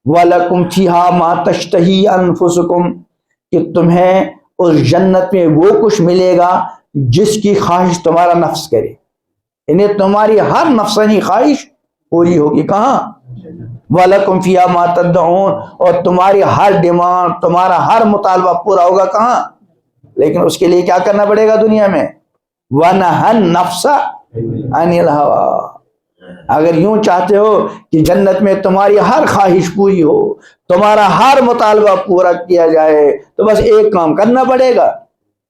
وَلَكُمْ فِيهَا مَا تَشْتَهِي أَنفُسُكُمْ، کہ تمہیں اس جنت میں وہ کچھ ملے گا جس کی خواہش تمہارا نفس کرے، یعنی تمہاری ہر نفسانی خواہش پوری ہوگی کہاں؟ وَلَكُمْ فِيهَا مَا تَدَّعُونَ، اور تمہاری ہر ڈیمانڈ، تمہارا ہر مطالبہ پورا ہوگا کہاں؟ لیکن اس کے لیے کیا کرنا پڑے گا دنیا میں؟ وَنَهَى النَّفْسَ عَنِ الْهَوَىٰ، اگر یوں چاہتے ہو کہ جنت میں تمہاری ہر خواہش پوری ہو، تمہارا ہر مطالبہ پورا کیا جائے، تو بس ایک کام کرنا پڑے گا۔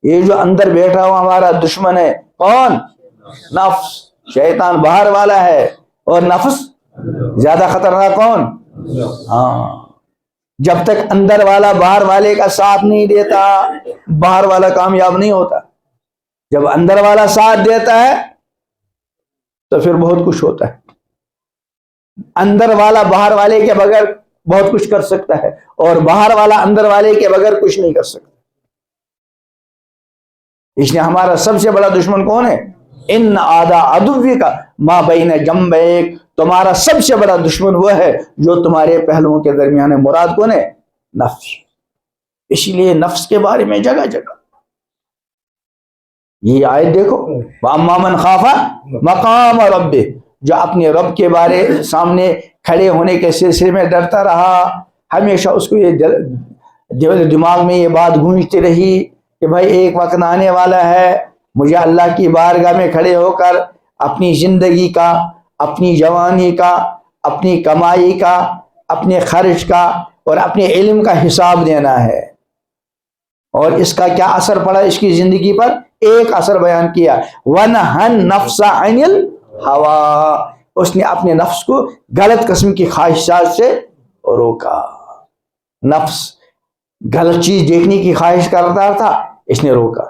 یہ جو اندر بیٹھا ہوا ہمارا دشمن ہے کون؟ نفس۔ شیطان باہر والا ہے اور نفس زیادہ خطرناک کون؟ ہاں، جب تک اندر والا باہر والے کا ساتھ نہیں دیتا باہر والا کامیاب نہیں ہوتا۔ جب اندر والا ساتھ دیتا ہے تو پھر بہت کچھ ہوتا ہے۔ اندر والا باہر والے کے بغیر بہت کچھ کر سکتا ہے، اور باہر والا اندر والے کے بغیر کچھ نہیں کر سکتا۔ اس لیے ہمارا سب سے بڑا دشمن کون ہے؟ ان آدھا عدوی کا ما بین جنبیک، تمہارا سب سے بڑا دشمن وہ ہے جو تمہارے پہلوؤں کے درمیان ہے۔ مراد کون ہے؟ نفس۔ اسی لیے نفس کے بارے میں جگہ جگہ یہ آیت دیکھو، وَأَمَّا مَنْ خَافَ مَقَامَ رَبِّهِ، جو اپنے رب کے بارے سامنے کھڑے ہونے کے سلسلے میں ڈرتا رہا، ہمیشہ اس کو یہ دماغ میں یہ بات گونجتی رہی کہ بھائی ایک وقت آنے والا ہے مجھے اللہ کی بارگاہ میں کھڑے ہو کر اپنی زندگی کا، اپنی جوانی کا، اپنی کمائی کا، اپنے خرچ کا اور اپنے علم کا حساب دینا ہے۔ اور اس کا کیا اثر پڑا اس کی زندگی پر؟ ایک اثر بیان کیا، وَنَهَى النَّفْسَ عَنِ الْهَوَىٰ، اس نے اپنے نفس کو غلط قسم کی خواہشات سے روکا۔ نفس غلط چیز دیکھنے کی خواہش کرتا تھا، اس نے روکا۔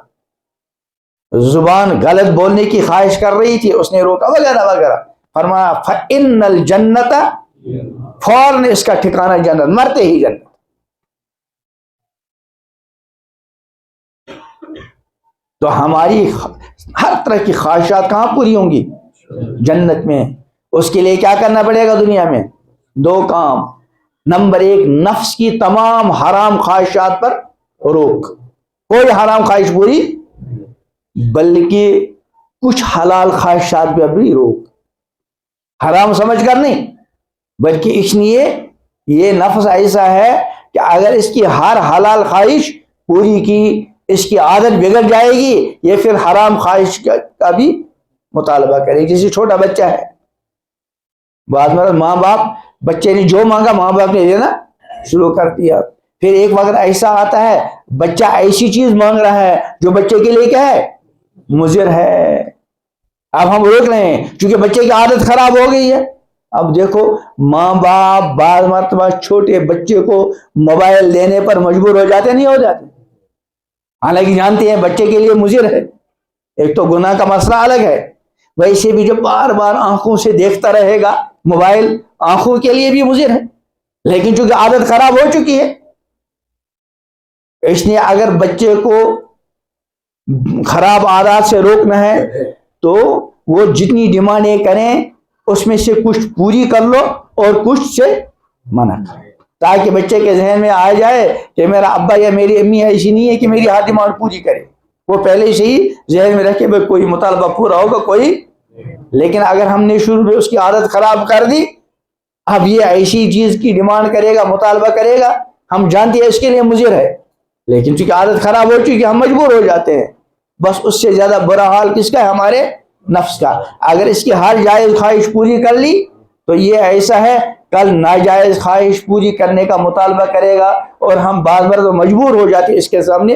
زبان غلط بولنے کی خواہش کر رہی تھی، اس نے روکا، وغیرہ وغیرہ۔ فرمایا فَإِنَّ الْجَنَّةَ، فوراً اس کا ٹھکانہ جنت، مرتے ہی جنت۔ تو ہماری ہر طرح کی خواہشات کہاں پوری ہوں گی؟ جنت میں۔ اس کے لیے کیا کرنا پڑے گا دنیا میں؟ دو کام۔ نمبر ایک، نفس کی تمام حرام خواہشات پر روک، کوئی حرام خواہش پوری، بلکہ کچھ حلال خواہشات پہ بھی روک، حرام سمجھ کر نہیں، بلکہ اس لیے یہ نفس ایسا ہے کہ اگر اس کی ہر حلال خواہش پوری کی، اس کی عادت بگڑ جائے گی، یہ پھر حرام خواہش کا بھی مطالبہ کرے گی۔ جیسے چھوٹا بچہ ہے، بعض مرتبہ ماں باپ، بچے نے جو مانگا ماں باپ نے دینا شروع کر دیا، پھر ایک وقت ایسا آتا ہے بچہ ایسی چیز مانگ رہا ہے جو بچے کے لیے کیا ہے؟ مضر ہے۔ اب ہم روک رہے ہیں چونکہ بچے کی عادت خراب ہو گئی ہے۔ اب دیکھو ماں باپ بعض مرتبہ چھوٹے بچے کو موبائل دینے پر مجبور ہو جاتے نہیں ہو جاتے، حالانکہ جانتے ہیں بچے کے لیے مضر ہے، ایک تو گناہ کا مسئلہ الگ ہے، ویسے بھی جو بار بار آنکھوں سے دیکھتا رہے گا موبائل، آنکھوں کے لیے بھی مضر ہے، لیکن چونکہ عادت خراب ہو چکی ہے، اس لیے اگر بچے کو خراب عادات سے روکنا ہے تو وہ جتنی ڈیمانڈیں کریں اس میں سے کچھ پوری کر لو اور کچھ سے منع کرو، تاکہ بچے کے ذہن میں آ جائے کہ میرا ابا یا میری امی ایسی نہیں ہے کہ میری ہر ڈیمانڈ پوری کرے، وہ پہلے سے ہی ذہن میں رکھے بھائی کوئی مطالبہ پورا ہوگا کوئی۔ لیکن اگر ہم نے شروع میں اس کی عادت خراب کر دی، اب یہ ایسی چیز کی ڈیمانڈ کرے گا، مطالبہ کرے گا، ہم جانتے ہیں اس کے لیے مضر ہے، لیکن چونکہ عادت خراب ہو چکی ہم مجبور ہو جاتے ہیں۔ بس اس سے زیادہ برا حال کس کا ہے؟ ہمارے نفس کا۔ اگر اس کی ہر جائز خواہش پوری کر لی تو یہ ایسا ہے کل ناجائز خواہش پوری کرنے کا مطالبہ کرے گا، اور ہم بعض بار تو مجبور ہو جاتے اس کے سامنے